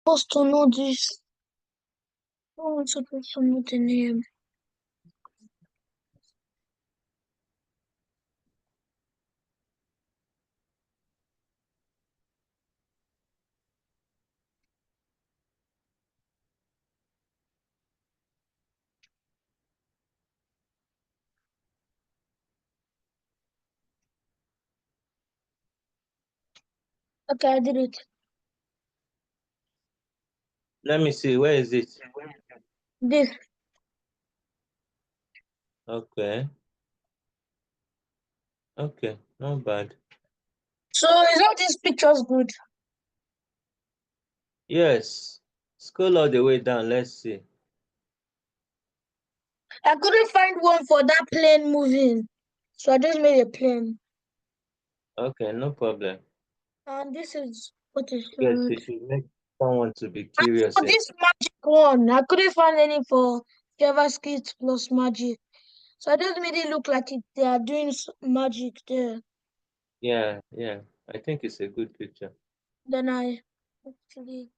Supposed to know this. No one's supposed to know the name. Okay, I did it. Let me see. Where is it? This. Okay. Okay. Not bad. So is all these pictures good? Yes. Scroll all the way down. Let's see. I couldn't find one for that plane moving. So I just made a plane. Okay, no problem. And this is what is Yes, good. it should make someone to be And curious. for this magic one, I couldn't find any for JavaScript plus magic. So I just made it look like they are doing magic there. Yeah, yeah. I think it's a good picture. Then I actually,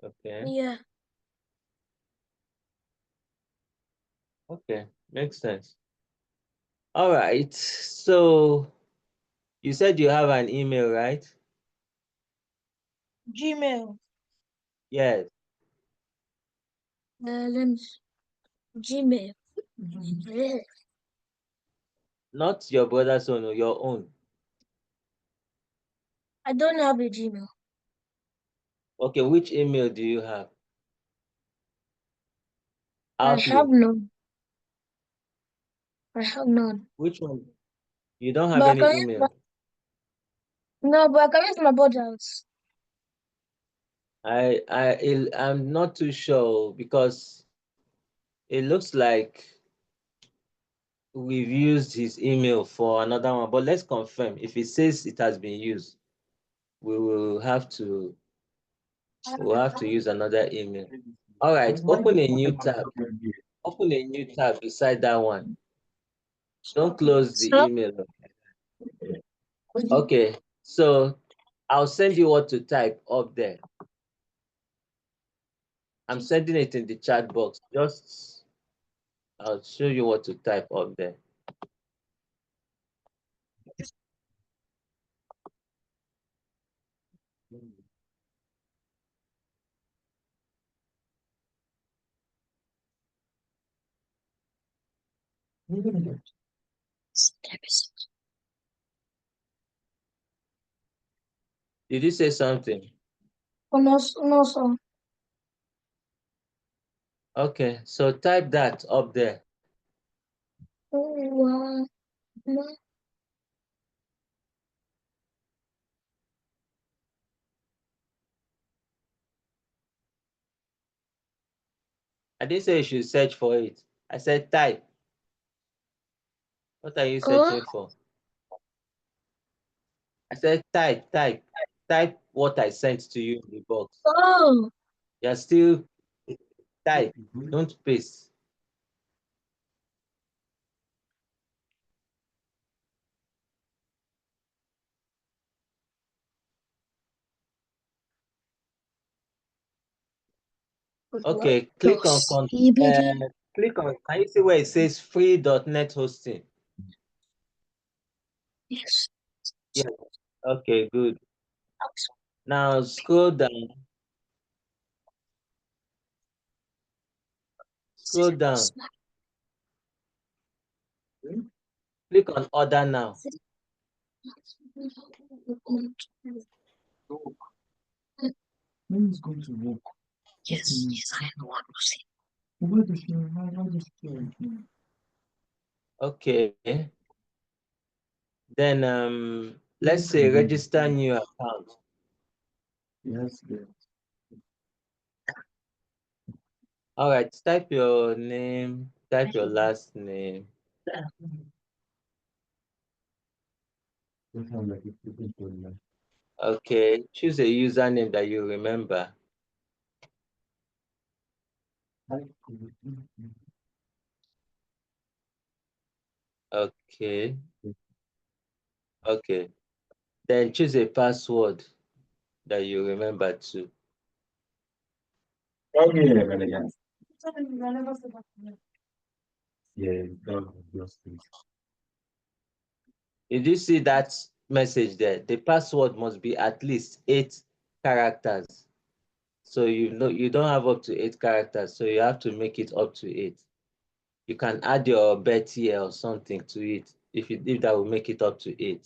Okay. yeah, Okay. Makes sense. All right. So you said you have an email, right? Gmail. Yes. Let me Gmail. Yeah. Not your brother's own, or your own. I don't have a Gmail. Okay, which email do you have? I have Outlook. none. I have none. Which one? You don't have But I any can use email. no, but I can use my brother's. I'm not too sure because it looks like we've used his email for another one, but let's confirm. If it says it has been used, we will have to use another email. All right, open a new tab. Open a new tab beside that one. Don't close the So, email. Okay, so I'll send you what to type up there. I'm sending it in the chat box. Just I'll show you what to type up there. Did you say something? no, no, so. Okay, so type that up there. No. I didn't say you should search for it. I said type. What are you Oh, searching for? I said type what I sent to you in the box. oh. You're still type, don't paste. Okay, click on CBD. click on. Can you see where it says free.net hosting? Yes. Yeah. Okay, good. Now scroll down. Scroll down. Click on order now. When is going to work? Yes, yes, I know what to say. What is your what is your Okay. Then let's say register new account. Yes, yes. All right, type your name, type your last name. Okay, choose a username that you remember. Okay, okay. Then choose a password. that you remember too. Did you see that message there? The password must be at least 8 characters. So you don't have up to 8 characters, so you have to make it up to 8. You can add your bet here or something to it if that will make it up to 8.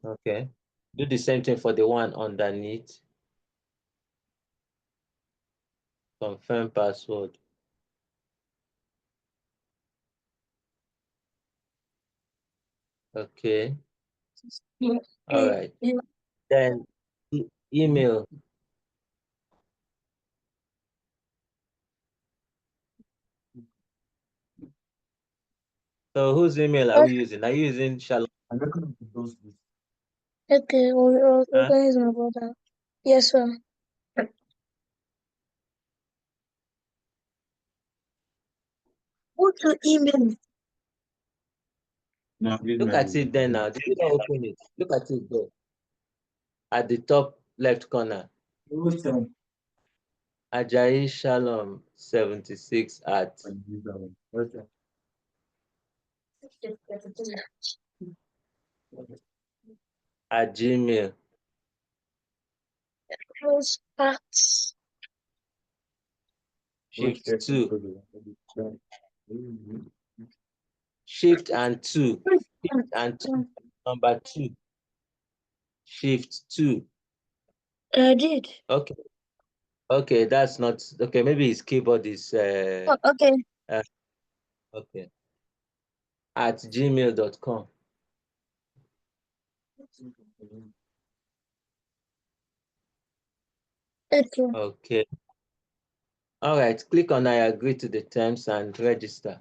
Okay. Do the same thing for the one underneath. Confirm password. Okay. All right. Then email. So whose email are we using? Are you using Shalom? Okay, we'll Huh? organize my brother. Yes, sir. Go to email. Look at it then now. Did you not open it? Look at it there. At the top left corner. Ajayi Shalom 76 at Gmail. Close facts. Shift 2. Shift and 2. Shift and 2. Number 2. Shift 2. I did. Okay. Okay, that's not okay. Maybe his keyboard is Okay. okay. At gmail.com. Okay. Okay. All right. Click on I agree to the terms and register.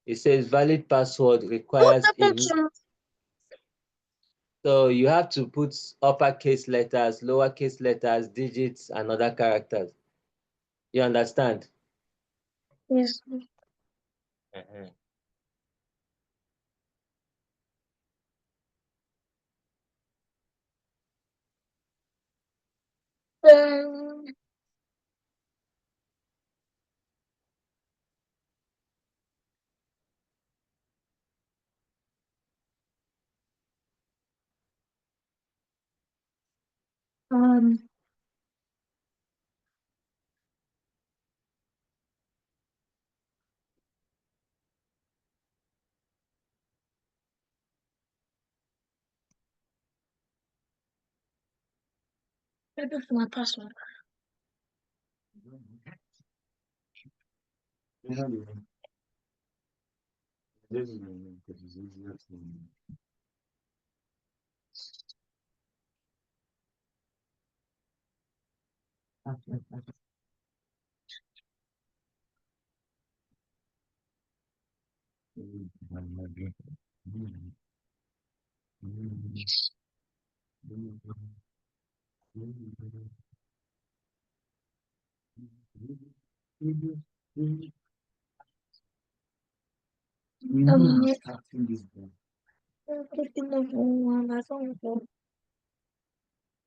It says valid password What's requires the picture? so you have to put uppercase letters, lowercase letters, digits, and other characters. You understand? Yes. Uh-huh. Um, um, maybe for my password.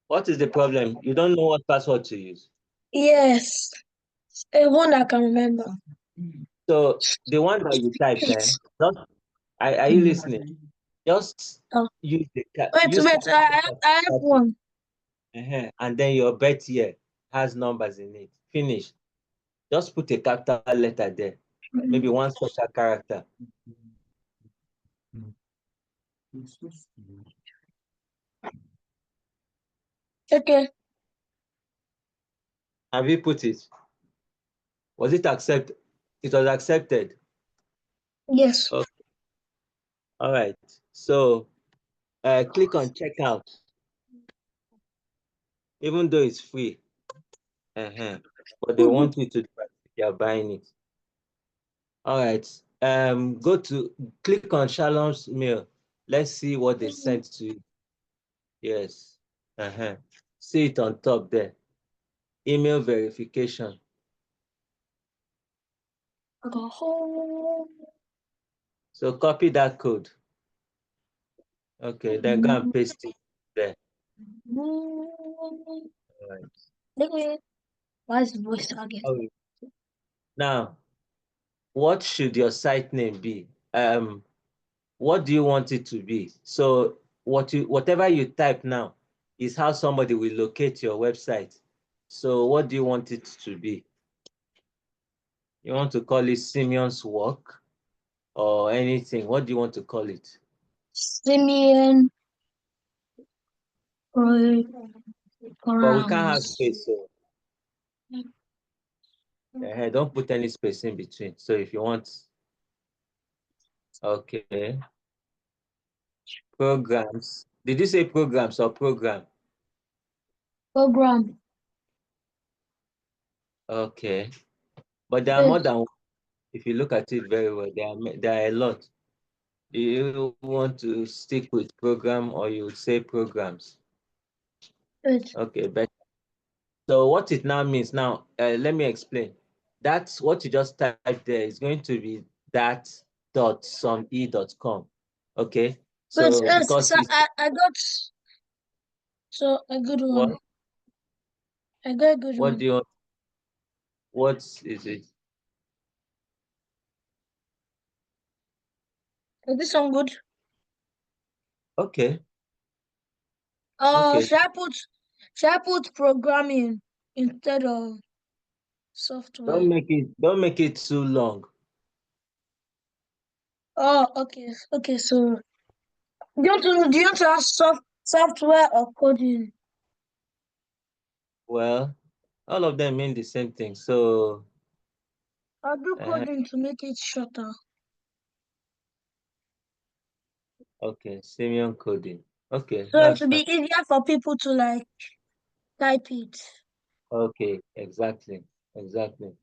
What is the problem? You don't know what password to use. Yes. A one I can remember. So the one that you typed, just, are you listening? Just Oh. use Wait, I have one. and then your bet here has numbers in it. Finish. Just put a capital letter there. Maybe one special character. Okay. Have you put it? Was it accepted? It was accepted. Yes. Okay. All right. So click on checkout, even though it's free. But they want you to do it if you're buying it. All right. Click on Shalom's mail. Let's see what they sent to you. Yes. See it on top there. Email verification. Go home. So copy that code. Okay, then go and paste it there. All right. Look at why is the voice target? Okay. Now, what should your site name be? What do you want it to be? So whatever you type now is how somebody will locate your website. So what do you want it to be? You want to call it Simeon's work or anything? What do you want to call it? Simeon But we can't have programs. space, so don't put any space in between. So if you want, okay, programs. Did you say programs or program? Program. Okay, but there are Good. more than one. If you look at it very well, there are a lot. Do you want to stick with program or you say programs? Good. Okay, but so what it now means now, let me explain. That's what you just typed there is going to be that dot some e.com. Okay, Good. so Yes, because so it's I got so a good one. what I got a good what one. do you want? What is it? Is this one good? Okay, Uh, okay. should I put should I put programming instead of software? Don't make it too long. Oh, okay. Okay, so do you want to have software or coding? Well, all of them mean the same thing. So I'll do uh, coding to make it shorter. okay, Simeon coding. Okay, So it that's will fine. be easier for people to like type it. Okay, exactly, exactly.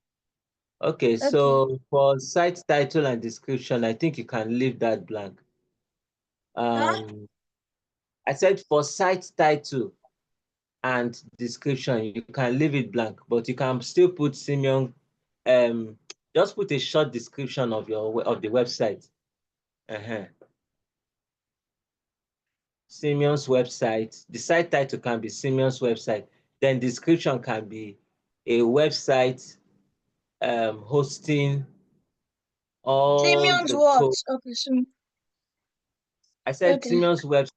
Okay, Okay. so for site title and description, I think you can leave that blank. Huh? Um, I said for site title and description, you can leave it blank, but you can still put Simeon. Just put a short description of the website. Uh-huh. Simeon's website. The site title can be Simeon's website. Then description can be a website hosting all Simeon's the what? code. Okay, so I said okay. Simeon's website.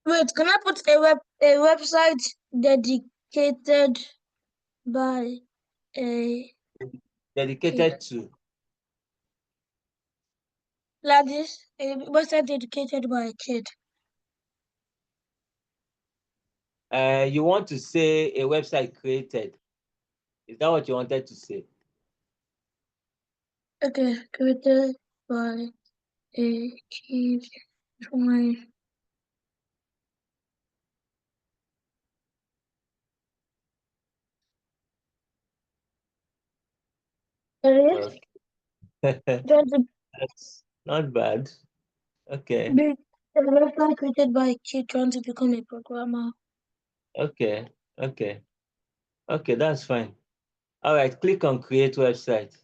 Wait, can I put a website dedicated by a kid? Dedicated to. Like this, a website dedicated by a kid. You want to say a website created. Is that what you wanted to say? Okay, created by a kid. Fine. Alright. Okay. There's That's not bad. Okay. a website created by a kid trying to become a programmer. Okay. Okay. Okay, that's fine. All right, click on create website.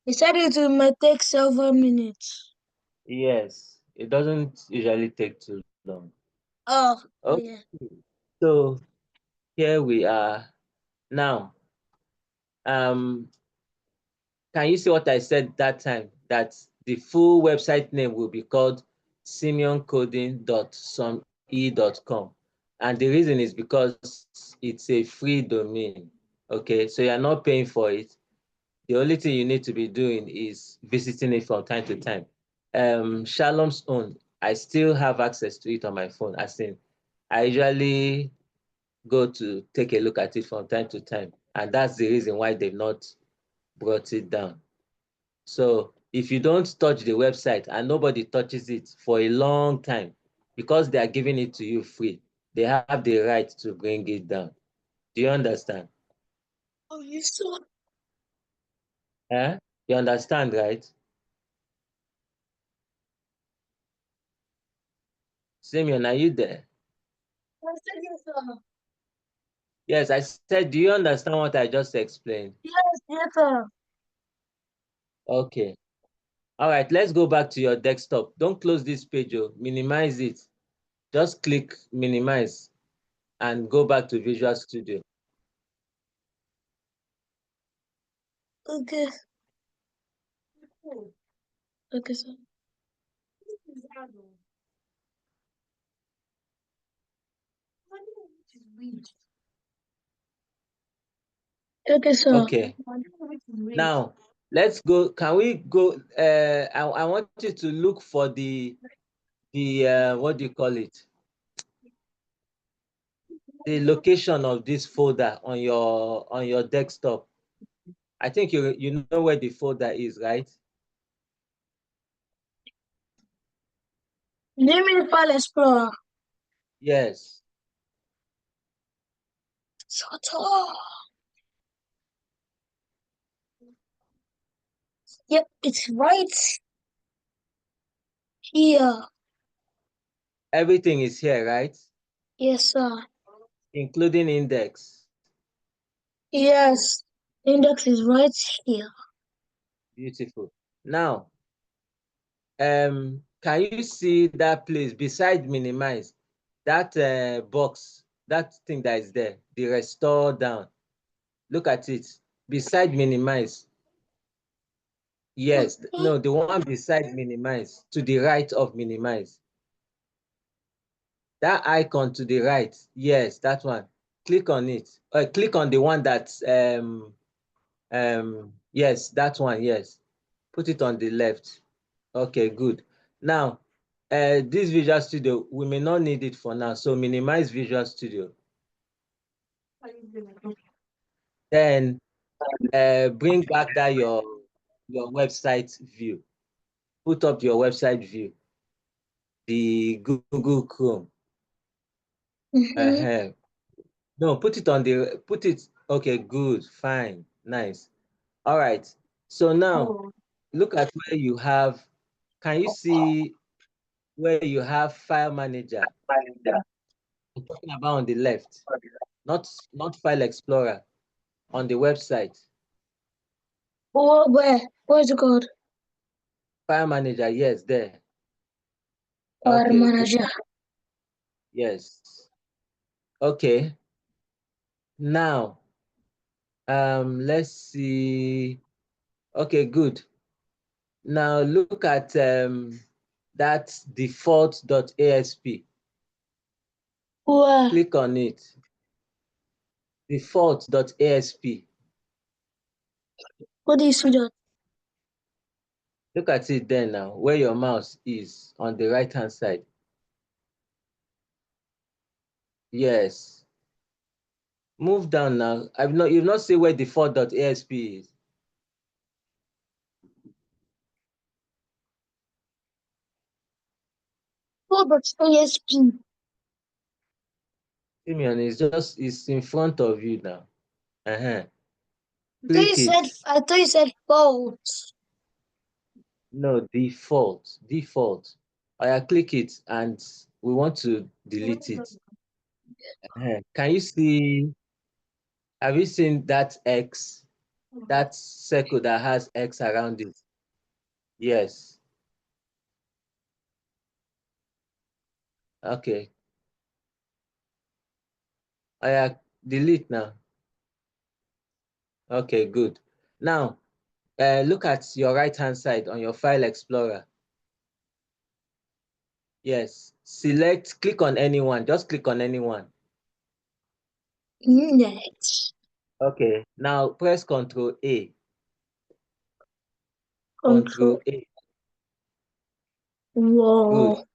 He said might take several minutes. Yes, it doesn't usually take too long. Oh Okay, yeah. so here we are now. Um, can you see what I said that time? That the full website name will be called simeoncoding.somee.com. And the reason is because it's a free domain. Okay, so you're not paying for it. The only thing you need to be doing is visiting it from time to time. Shalom's own, I still have access to it on my phone. As in, I usually go to take a look at it from time to time. And that's the reason why they've not brought it down. So if you don't touch the website and nobody touches it for a long time, because they are giving it to you free, they have the right to bring it down. Do you understand? Oh, you saw. Eh? You understand, right? Simeon, are you there? I said you saw. Yes, I said, do you understand what I just explained? Yes, sir. Okay. All right, let's go back to your desktop. Don't close this page, oh. Minimize it. Just click minimize and go back to Visual Studio. Okay. Okay, sir. Okay, sir. Okay. Now, let's go. Can we go? I want you to look for the what do you call it? The location of this folder on your desktop. I think you know where the folder is, right? Name it File Explorer. Yes. Shut up. Yep, it's right here. Everything is here, right? Yes, sir. Including index. Yes. Index is right here. Beautiful. Now, can you see that place beside minimize? That box, that thing that is there, the restore down. Look at it. Beside minimize. Yes, no, the one beside minimize, to the right of minimize. That icon to the right, yes, that one. Click on it. Click on the one that's yes, that one, yes. Put it on the left. Okay, good. Now, this Visual Studio, we may not need it for now, so minimize Visual Studio. Then bring back that your website view. Put up your website view, the Google Chrome. Mm-hmm. No, put it, okay, good, fine, nice. All right, so now look at where you have, can you see where you have File Manager? I'm talking about on the left, not File Explorer, on the website. Where? Where's it called? File Manager, yes, there. File Okay, good, Manager. yes. Okay, now, let's see. Okay, good. Now look at that default.asp. Where? Click on it. Default.asp. What do you see that? Look at it there now, where your mouse is on the right hand side. Yes. Move down now. You've not seen where default.asp is. Oh, but ASP. Simeon is in front of you now. Click it. I thought you said fault. No, default. Click it and we want to delete it. Can you see, have you seen that X, that circle that has X around it? Yes. Okay. Delete now. Okay, good. Now, look at your right hand side on your File Explorer. Yes. Click on anyone. Just click on anyone. Index. Okay. Now press Control A. Control. Control A. Good. Whoa. It's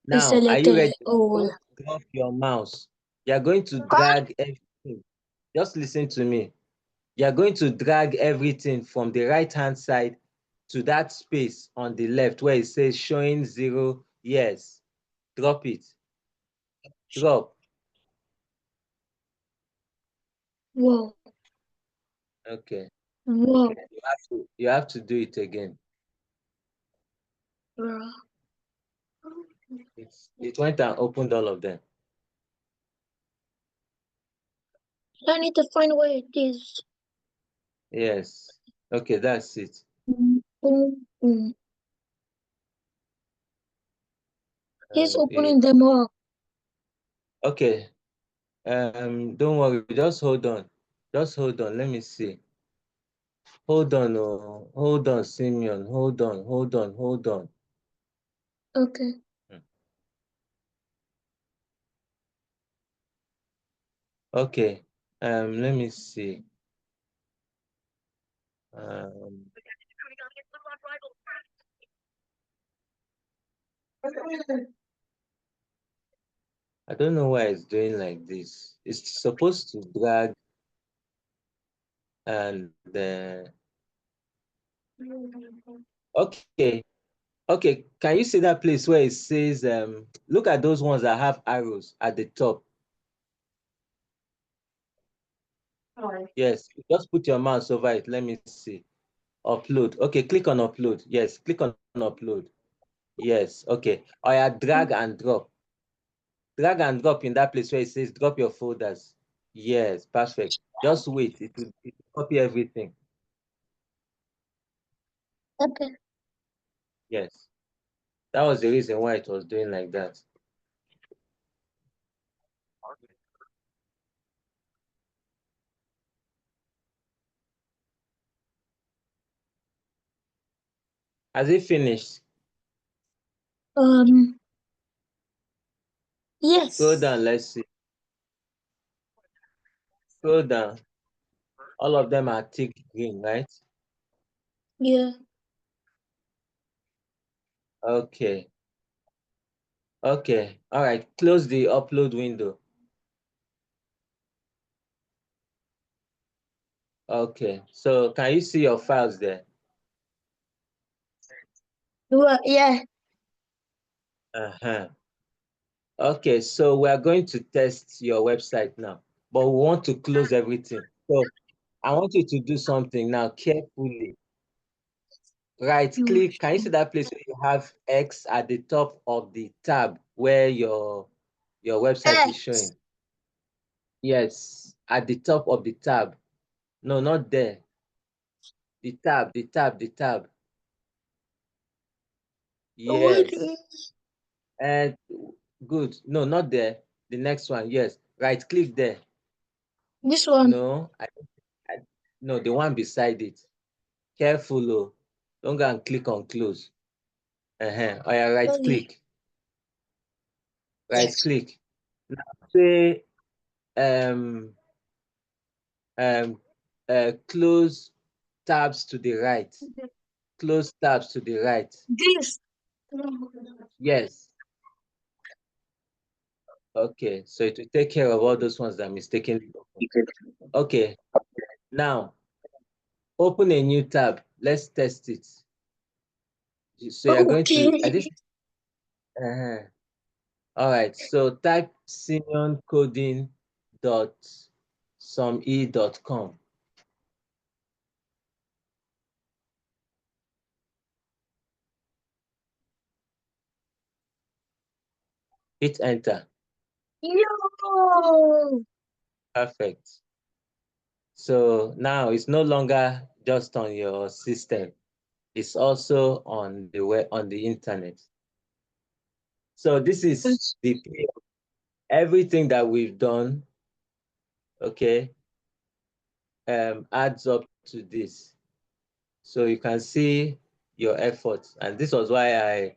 Now, are you selected ready? all. Don't drop your mouse. You are going to drag everything. Just listen to me. You are going to drag everything from the right hand side to that space on the left where it says showing 0 years. Drop it. Drop. Whoa. Okay. Whoa. You have to do it again. Bruh. It went and opened all of them. I need to find where it is. Yes. Okay, that's it. Mm. He's It, opening them up. okay. Don't worry. Just hold on. Just hold on. Let me see. Hold on. Oh, hold on, Simeon. Hold on. Hold on. Hold on. Okay. Hmm. Okay. Let me see. Um, I don't know why it's doing like this. It's supposed to drag and okay. Okay. Can you see that place where it says look at those ones that have arrows at the top? Yes. Just put your mouse over it. Let me see. Upload. Okay, click on upload. Yes, click on upload. Yes, okay. Oh yeah, drag and drop. Drag and drop in that place where it says drop your folders. Yes, perfect. Just wait. It will copy everything. Okay. Yes. That was the reason why it was doing like that. Has it finished? Um. Scroll Yes. down, let's see. Scroll down. All of them are ticked green, right? Yeah. Okay. Okay. All right. Close the upload window. Okay. So can you see your files there? Well, yeah. Uh-huh. Okay, so we are going to test your website now, but we want to close everything. So I want you to do something now carefully. Right click. Can you see that place where you have X at the top of the tab where your website is X. showing? Yes, at the top of the tab. No, not there. The tab. Really? Yes. And good. No, not there. The next one. Yes. Right click there. This one. No, I no, the one beside it. Careful, oh. Don't go and click on close. Oh, yeah, right Okay. click. Right click. Now say um um close tabs to the right. Close tabs to the right. This. Yes. Okay. So it will take care of all those ones that mistakenly open. Okay. Now open a new tab. Let's test it. So you're going to Okay. uh all right. So type Simeon coding dot some.e.com. Hit enter. Yo. Perfect. So now it's no longer just on your system. It's also on the web, on the internet. So this is the everything that we've done, okay, adds up to this. So you can see your efforts. And this was why I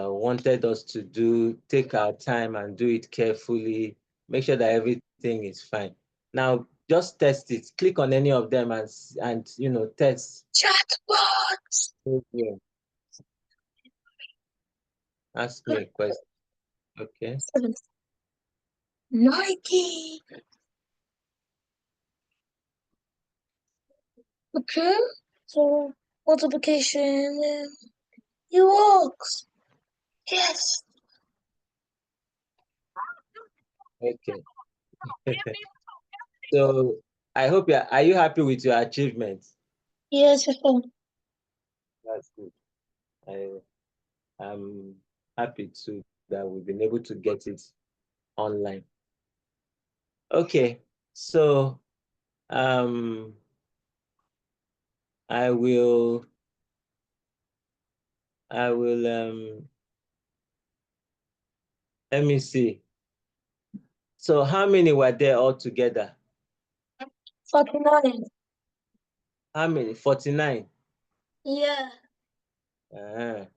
wanted us to take our time and do it carefully, make sure that everything is fine. Now, just test it. Click on any of them and test. Chatbots. Yeah. Ask me a question. Okay. 90. Okay. So multiplication. It works. Yes. Okay. So I hope are you happy with your achievement? Yes. Yes. That's good. I'm happy too that we've been able to get it online. Okay. So um I will let me see. So how many were there altogether? 49. How many? 49. Yeah. And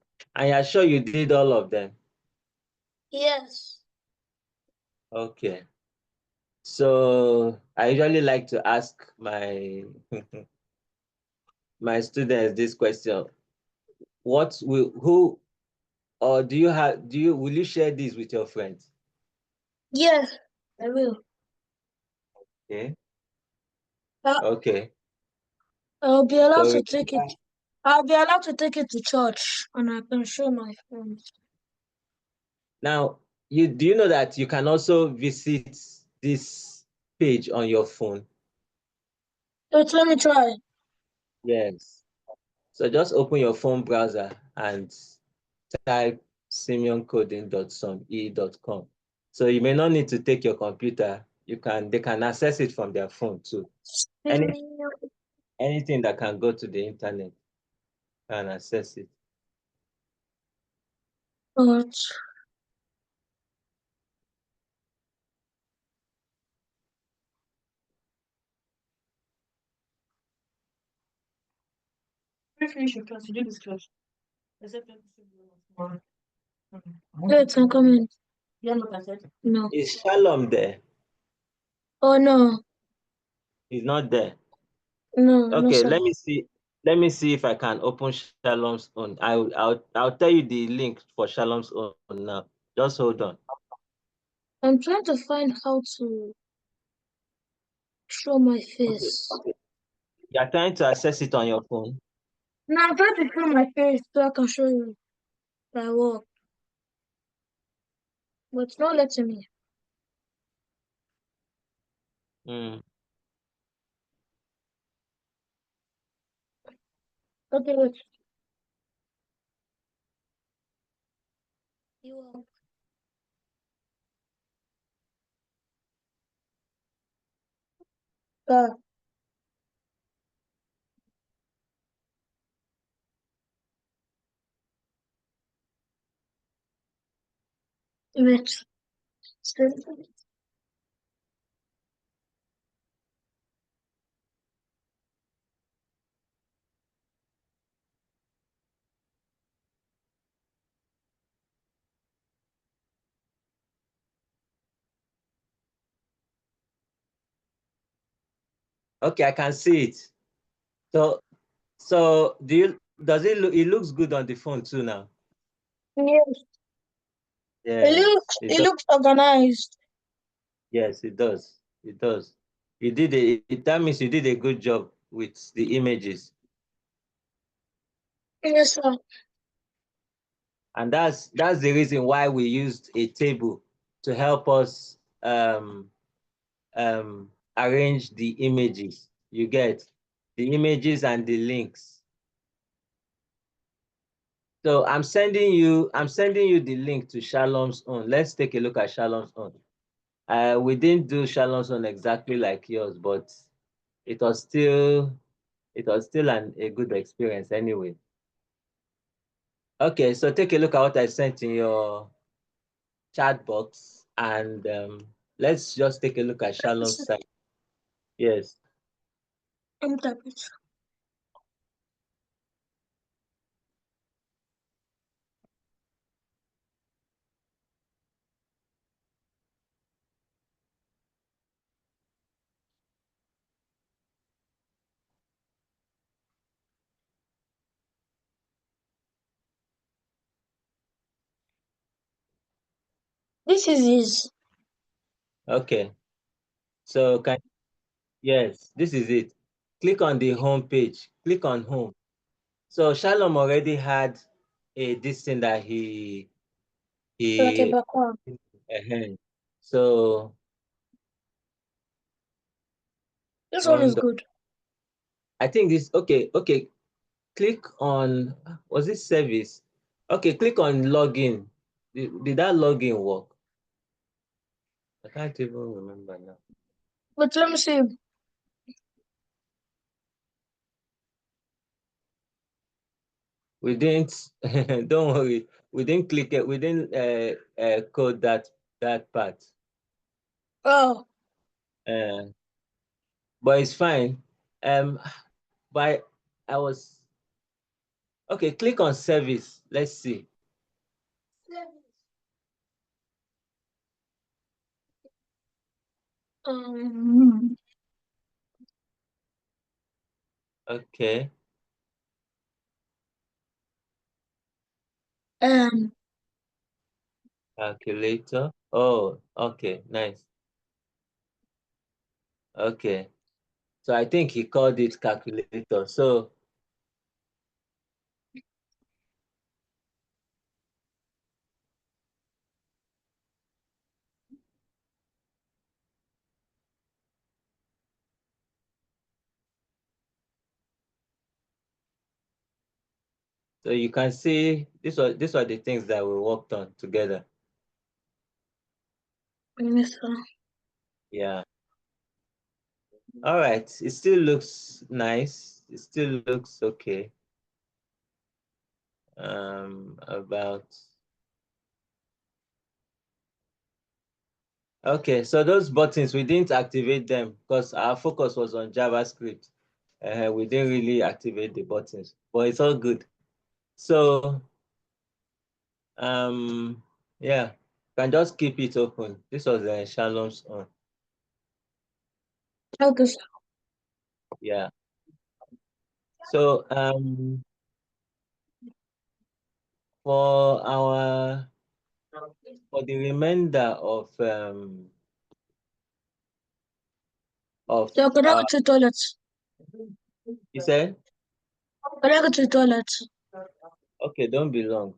you're sure you did all of them? Yes. Okay. So I usually like to ask my my students this question. Who or will you share this with your friends? Yes, I will. Okay. Uh, Okay. I'll be allowed So to take it. I'll be allowed to take it to church, and I can show my friends. now you know that you can also visit this page on your phone? Wait, let me try. Yes. So just open your phone browser and type simeoncoding.some.e.com. So you may not need to take your computer. They can access it from their phone too. Any anything that can go to the internet can access it. But finish your class. You do this class. Wait, I'm coming. You're not accepted? No. Is Shalom there? Oh no, He's not there. no, Okay, sir. let me see. Let me see if I can open Shalom's own. I'll tell you the link for Shalom's own now. Just hold on. I'm trying to find how to show my Okay. face. You're trying to access it on your phone. No, I'm trying to show my face so I can show you my work, but it's not letting me. Mm. Okay, wait. You will. Uh, wait. Okay, I can see it. So does it look, it looks good on the phone too now? Yes, Yes, it it does. looks organized. Yes, it does. It does. That means you did a good job with the images. Yes, sir. And that's the reason why we used a table to help us arrange the images. You get the images and the links. So I'm sending you the link to Shalom's own. Let's take a look at Shalom's own. We didn't do Shalom's own exactly like yours, but it was still a good experience anyway. Okay, so take a look at what I sent in your chat box, and let's just take a look at Shalom's site. Yes. I'm tapping. This is his. Okay. So yes, this is it. Click on the home page. Click on home. So Shalom already had this thing that Like a he background. so This one is on the, good. I think this okay. Click on, was it service? Okay, click on login. Did that login work? I can't even remember now. But let me see. We didn't. Don't worry. We didn't click it. We didn't code that part. Oh, Uh, but it's fine. But I was okay. Click on service. Let's see. um, Okay. um, Calculator. Oh, okay. Nice. Okay. So I think he called it calculator. So you can see these are the things that we worked on together. yes, Yeah. All right. It still looks nice. It still looks okay. About okay. So those buttons we didn't activate them because our focus was on JavaScript. We didn't really activate the buttons, but it's all good. So yeah, can just keep it open. This was Shalom's on. okay, sir. Yeah. So for our for the remainder of Yeah, can I go to the toilet? you said Can I go to the toilet? okay, don't be long.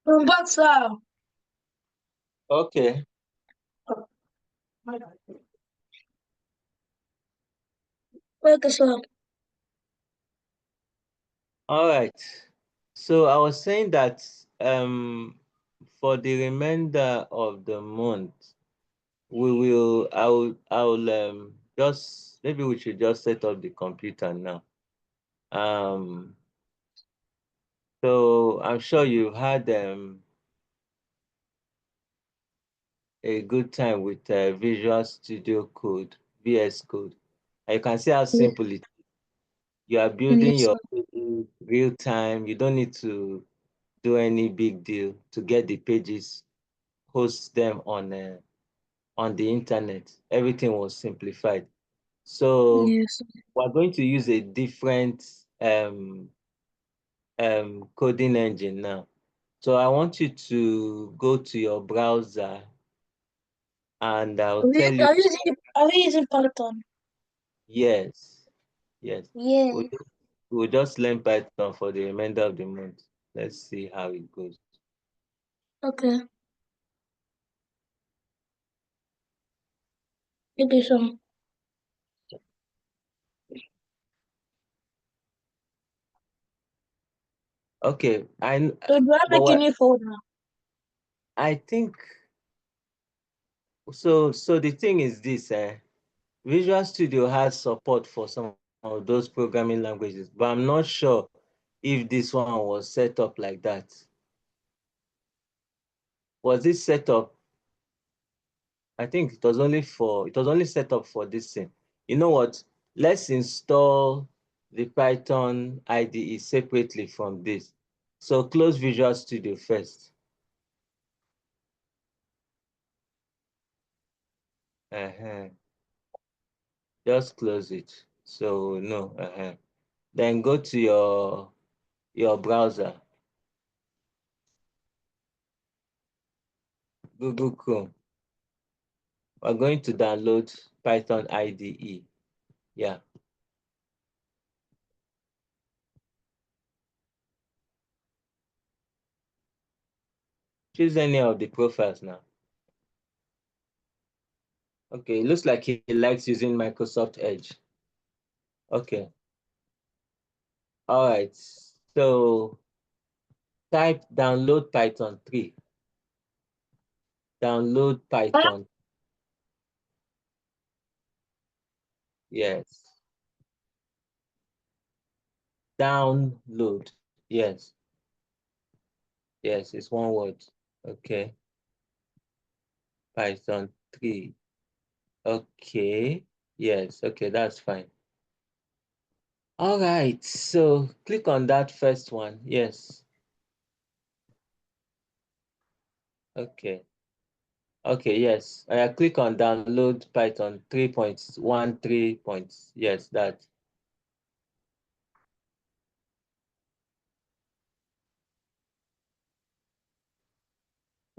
But sir, Okay. okay, sir. All right. So I was saying that for the remainder of the month, I'll just maybe we should just set up the computer now. Um So I'm sure you've had a good time with Visual Studio Code, VS Code. And you can see how Yeah. simple it is. You are building Yes, your sir. pages real time. You don't need to do any big deal to get the pages, host them on the internet. Everything was simplified. So Yes, sir. we're going to use a different coding engine now. So I want you to go to your browser and I'll tell you, Are we using Python? yes, yes. Yeah. We'll just, we'll just learn Python for the remainder of the month. Let's see how it goes. Okay. Okay, so Okay, do I but make a what new folder? I think so. So the thing is this: Visual Studio has support for some of those programming languages, but I'm not sure if this one was set up like that. Was it set up? I think it was only set up for this thing. You know what? Let's install the Python IDE separately from this. So close Visual Studio first. Uh-huh. Just close it. So no. Uh-huh. Then go to your browser, Google Chrome. We're going to download Python IDE. Yeah. Choose any of the profiles now. Okay, it looks like he likes using Microsoft Edge. Okay. All right. So type download Python 3. Download Ah, Python. Yes. Download. Yes. Yes, it's one word. Okay. Python 3. Okay. Yes. Okay, that's fine. All right. So click on that first one. Yes. Okay. Okay, yes. I click on download Python 3.13 points. Yes, that.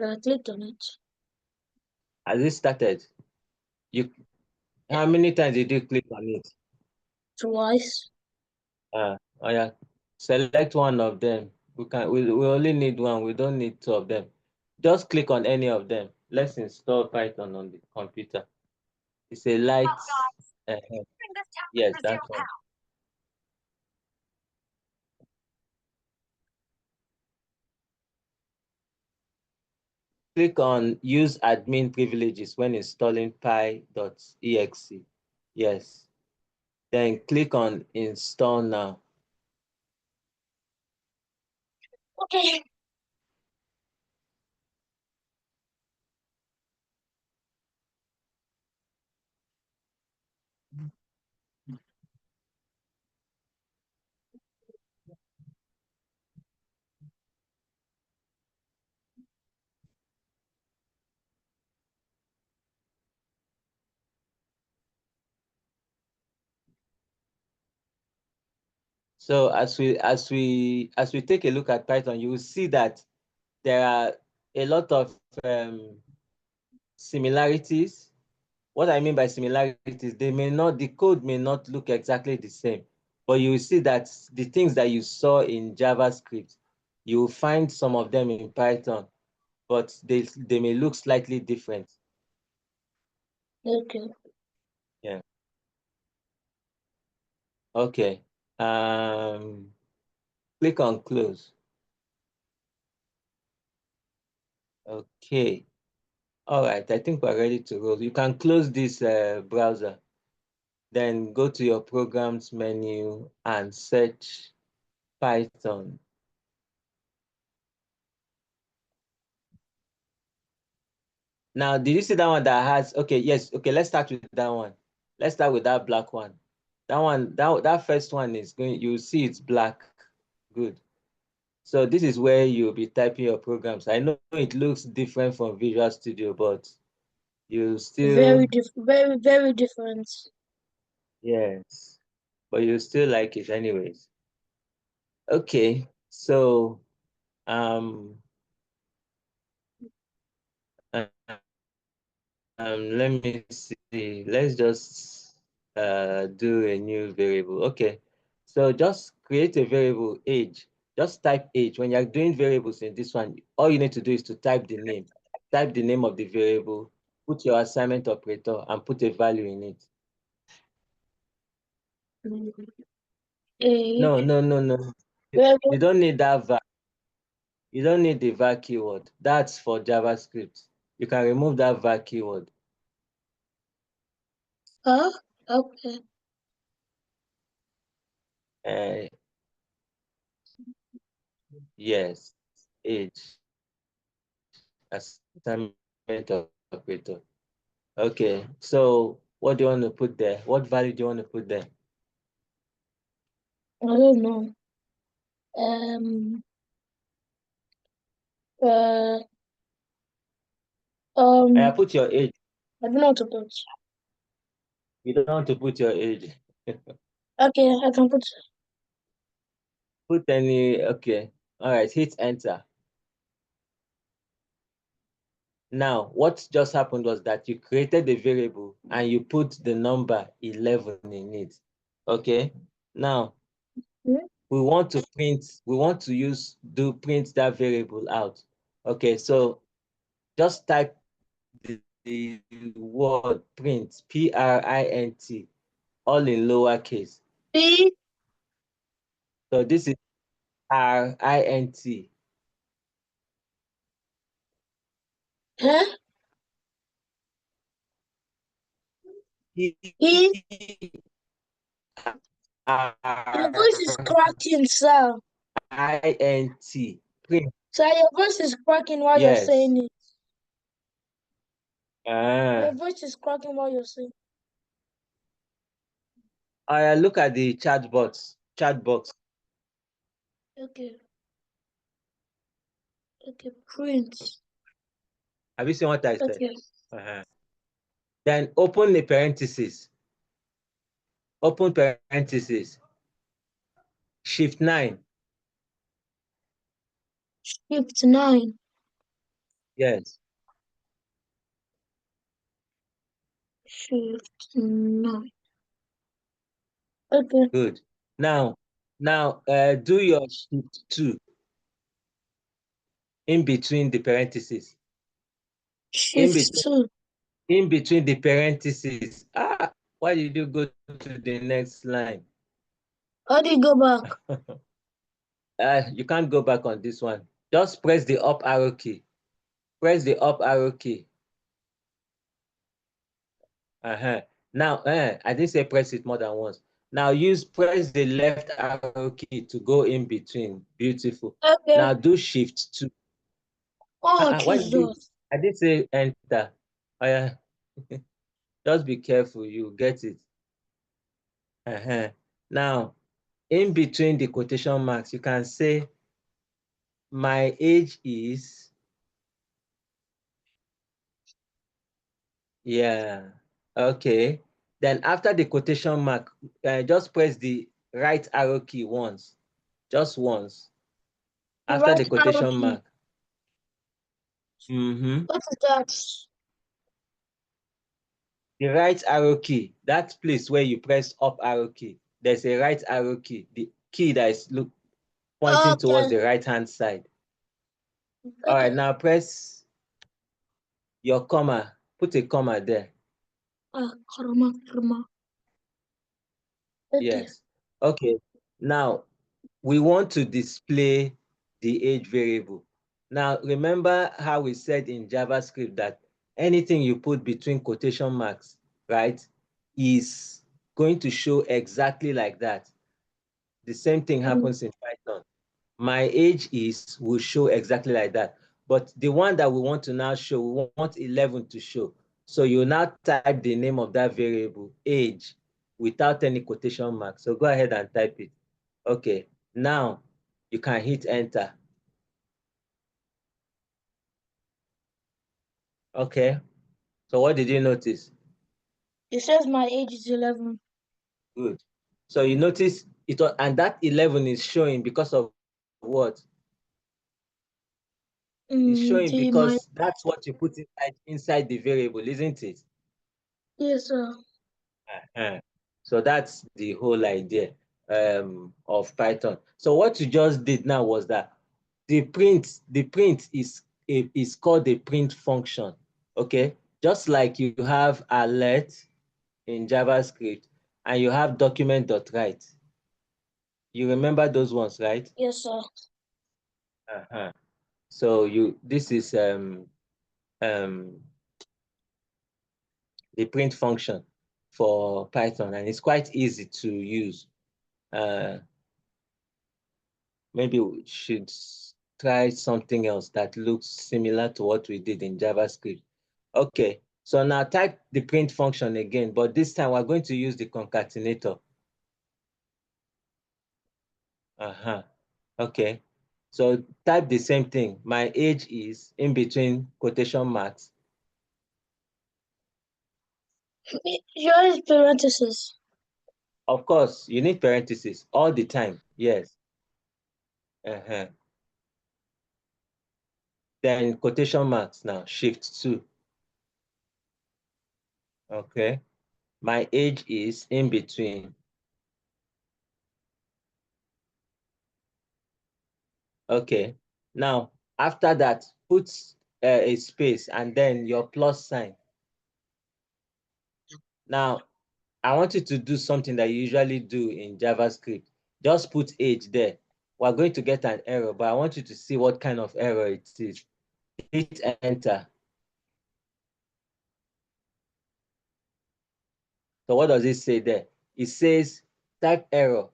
I clicked on it Has it started? You how many times did you click on it? twice. Oh yeah. Select one of them. We only need one. We don't need two of them. Just click on any of them. Let's install Python on the computer. It's a light. Uh, yes, that one. Click on use admin privileges when installing py.exe. Yes. Then click on install now. Okay. So as we take a look at Python, you will see that there are a lot of similarities. What I mean by similarities, the code may not look exactly the same, but you will see that the things that you saw in JavaScript, you will find some of them in Python, but they may look slightly different. Okay. Yeah. Okay. Um, Click on close. Okay. All right. I think we're ready to roll. You can close this browser. Then go to your programs menu and search Python. Now, did you see that one that has, okay, yes, okay, let's start with that one. Let's start with that black one. That one, that first one is going, you see it's black. Good. So this is where you'll be typing your programs. I know it looks different from Visual Studio, but you Very still, different. Very, very different. yes, but you still like it anyways. Okay, so um, um let me see. Let's just do a new variable. Okay, so just create a variable age. Just type age. When you're doing variables in this one, all you need to do is to type the name. Type the name of the variable, put your assignment operator, and put a value in it. No, Age. no, no, no. Very. You don't need that var. You don't need the var keyword. That's for JavaScript. You can remove that var keyword. Huh? Okay. Uh, yes, age, assignment operator. Okay, so what do you want to put there? What value do you want to put there? I don't know. Um. Uh. I Um. put your age. I don't know what to put. You don't want to put your age. Okay, I can put. Put any, okay. All right, hit enter. Now, what just happened was that you created a variable and you put the number 11 in it. Okay. Now, Hmm? we want to print that variable out. Okay, so just type the word print, P-R-I-N-T, all in lowercase. P. So this is R-I-N-T. Huh? E. Your voice is cracking, sir. R-I-N-T. Print. Sir, your voice is cracking while you're Yes. saying it. Your Ah. voice is cracking while you're saying. I look at the chat box. Chat box. Okay. Okay. Print. Have you seen what I said? Okay. Uh-huh. Then open the parenthesis. Open parenthesis. Shift 9. Shift 9. Yes. Shift 9. Okay. Good. Now, do your shift 2 in between the parentheses. In Shift between 2. the parentheses. Ah, why did you go to the next line? How do you go back? You can't go back on this one. Just press the up arrow key. Press the up arrow key. Uh-huh. Now, I didn't say press it more than once. Now press the left arrow key to go in between. Beautiful. Okay. Now do shift 2. Oh, Why did you? Jesus. I did say enter. Oh, yeah. Just be careful, you get it. Uh-huh. Now, in between the quotation marks, you can say, my age is, yeah, okay. Then after the quotation mark, just press the right arrow key once, just once, The after right the arrow quotation key. mark. Mm-hmm. What is that? The right arrow key, that place where you press up arrow key, there's a right arrow key, the key that is pointing towards Okay. the right-hand side. All right, Okay. now press your comma, put a comma there. Karma, karma. Okay. Yes. Okay. Now, we want to display the age variable. Now, remember how we said in JavaScript that anything you put between quotation marks, right, is going to show exactly like that. The same thing Mm. happens in Python. My age is will show exactly like that. but the one that we want to now show, we want 11 to show. So you now type the name of that variable, age, without any quotation mark. So go ahead and type it. Okay, now you can hit enter. Okay, so what did you notice? It says my age is 11. Good. So you notice it, and that 11 is showing because of what? It's showing My because that's what you put inside the variable, isn't it? yes, sir. Uh-huh. So that's the whole idea of Python. So what you just did now was that the print is called the print function. Okay, just like you have alert in JavaScript and you have document.write. You remember those ones, right? Yes, sir. Uh-huh. So this is um, the print function for Python, and it's quite easy to use. Uh, maybe we should try something else that looks similar to what we did in JavaScript. Okay, so now type the print function again, but this time we're going to use the concatenator. Uh-huh. Okay, so type the same thing. My age is in between quotation marks. Yours parentheses. Of course, you need parentheses all the time. Yes. Uh-huh. Then quotation marks now, shift 2. Okay. My age is in between. Okay. Now, after that, put a space and then your plus sign. Now, I want you to do something that you usually do in JavaScript. Just put age there. We're going to get an error, but I want you to see what kind of error it is. Hit enter. So what does it say there? It says type error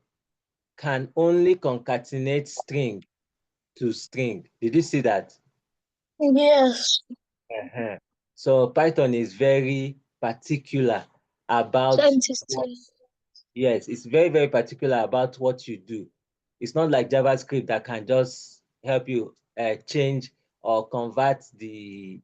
can only concatenate string to string. Did you see that? Yes. Uh-huh. So Python is very particular about what, Sensitive. yes, it's very, very particular about what you do. It's not like JavaScript that can just help you change or convert the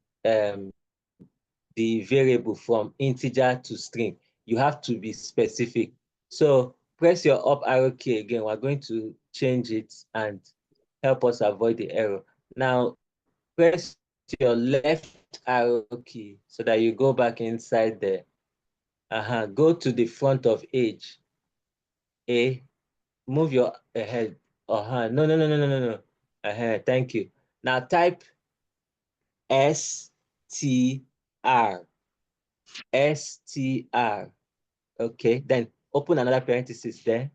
variable from integer to string. You have to be specific. So press your up arrow key again. We're going to change it and help us avoid the error. Now, press your left arrow key so that you go back inside there. Go to the front of age. A. Move your head. No, no, no, no, no, no, no. Thank you. Now type STR. STR. Okay, then open another parenthesis there.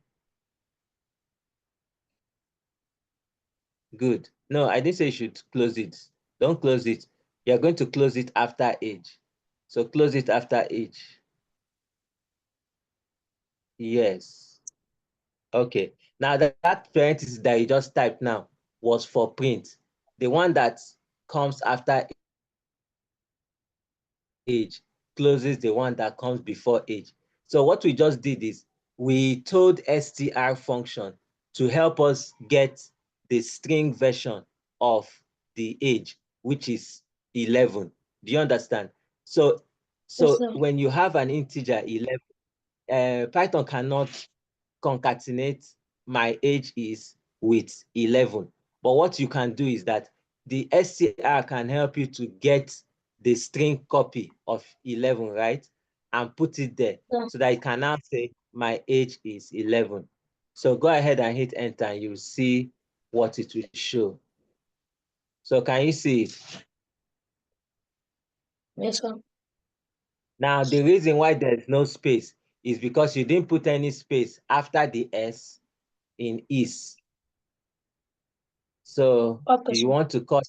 Good. No, I didn't say you should close it. Don't close it. You're going to close it after age. So close it after age. Yes. Okay. Now that parenthesis that you just typed now was for print. The one that comes after age closes the one that comes before age. So what we just did is we told str function to help us get the string version of the age, which is 11. Do you understand? So, Yes, so sir. when you have an integer 11, Python cannot concatenate my age is with 11. But what you can do is that the str can help you to get the string copy of 11, right? And put it there Yeah. so that it can now say my age is 11. So go ahead and hit enter and you'll see what it will show. So can you see it? Yes, sir. Now, the reason why there's no space is because you didn't put any space after the S in is. So Okay, you sir. want to call,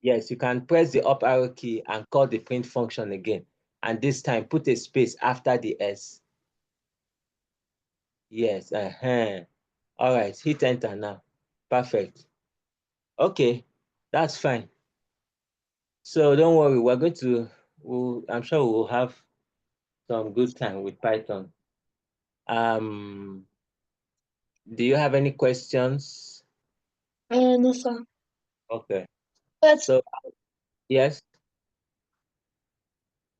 yes, you can press the up arrow key and call the print function again. And this time put a space after the S. Yes, all right, hit enter now. Perfect. Okay, that's fine. So don't worry, I'm sure we'll have some good time with Python. Um, do you have any questions? No, sir. Okay. But So yes,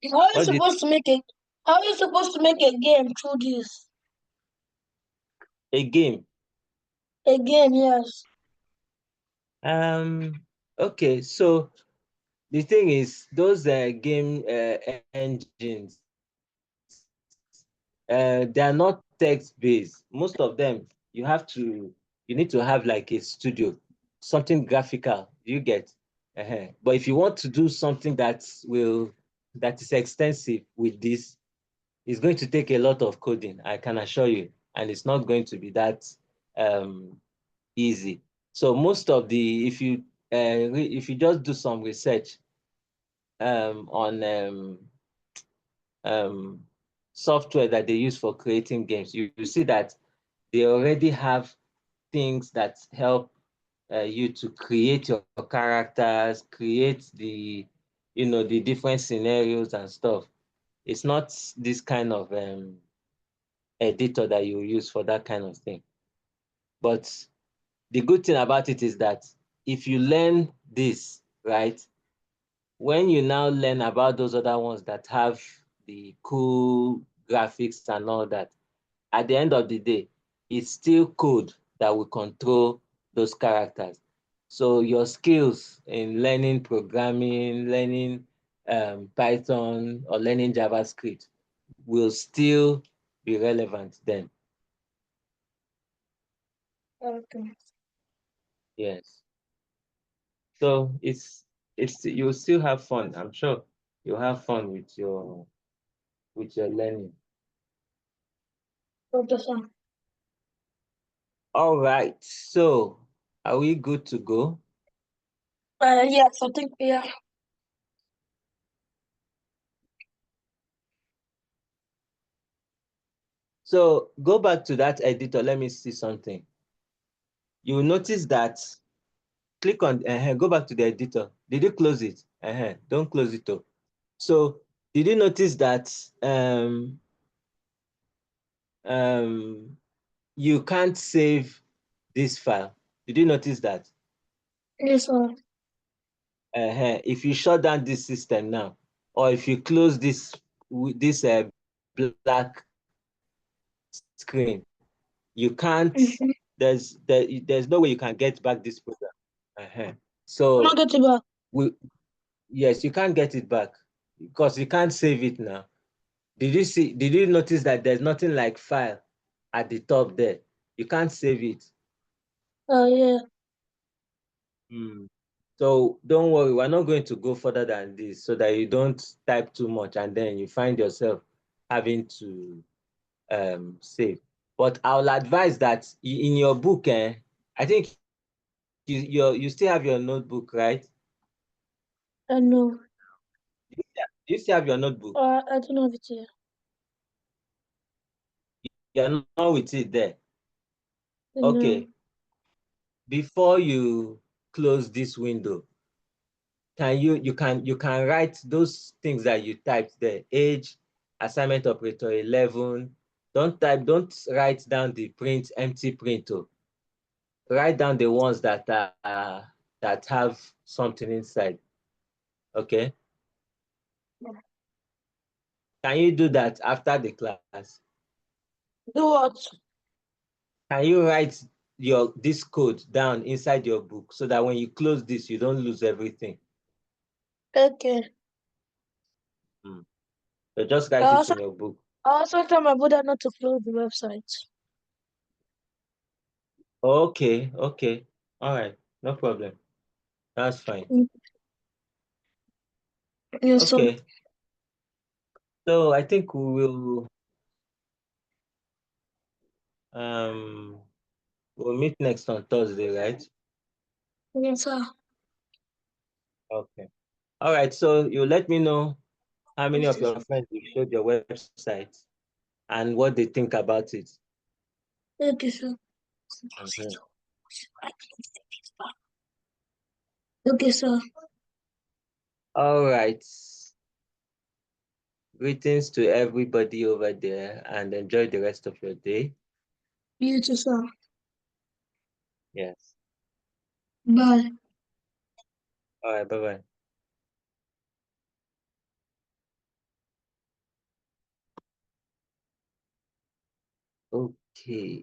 how are you what did supposed to make a how are you supposed to make a game through this? a game? A game, yes. Okay, so the thing is, those game engines, they are not text-based. Most of them, you need to have like a studio, something graphical. You get? But if you want to do something that is extensive with this, it's going to take a lot of coding. I can assure you, and it's not going to be that um, easy. So most of the, if you just do some research on um, software that they use for creating games, you see that they already have things that help you to create your characters, create the different scenarios and stuff. It's not this kind of editor that you use for that kind of thing. But the good thing about it is that if you learn this, right, when you now learn about those other ones that have the cool graphics and all that, at the end of the day, it's still code that will control those characters. So your skills in learning programming, learning Python, or learning JavaScript will still be relevant then. Okay. Yes. So it's you'll still have fun. I'm sure you'll have fun with your learning. Okay, sir. All right. So are we good to go? Yes, I think yeah. So go back to that editor. Let me see something. You will notice that click on go back to the editor. Did you close it? Don't close it up. So did you notice that um, you can't save this file? Did you notice that? Yes, sir. If you shut down this system now, or if you close this black screen, you can't. Mm-hmm. There's no way you can get back this program. Not So get it back. we yes, you can't get it back because you can't save it now. Did you notice that there's nothing like file at the top there? You can't save it. Yeah. Mm. So don't worry, we're not going to go further than this so that you don't type too much and then you find yourself having to save. But I'll advise that in your book, I think you still have your notebook, right? No. Do you still have your notebook? I don't have it here. You're not with it there. No. Okay. Before you close this window, you can write those things that you typed there. Age, assignment operator 11. Don't write down the empty print. Oh. Write down the ones that have something inside. Okay. Can you do that after the class? Do what? Can you write this code down inside your book so that when you close this, you don't lose everything? Okay. Mm. So just I write it also in your book. I also tell my brother not to close the website. Okay, okay. All right, no problem. That's fine. Mm. Yes, sir. Okay. So I think we will um we'll meet next on Thursday, right? Yes, sir. Okay. All right. So you let me know how many Yes, of sir. your friends you showed your website and what they think about it. Okay, sir. Mhm. Okay, sir. All right. Greetings to everybody over there and enjoy the rest of your day. You too, sir. Yes. Bye. All right. Bye bye. Okay.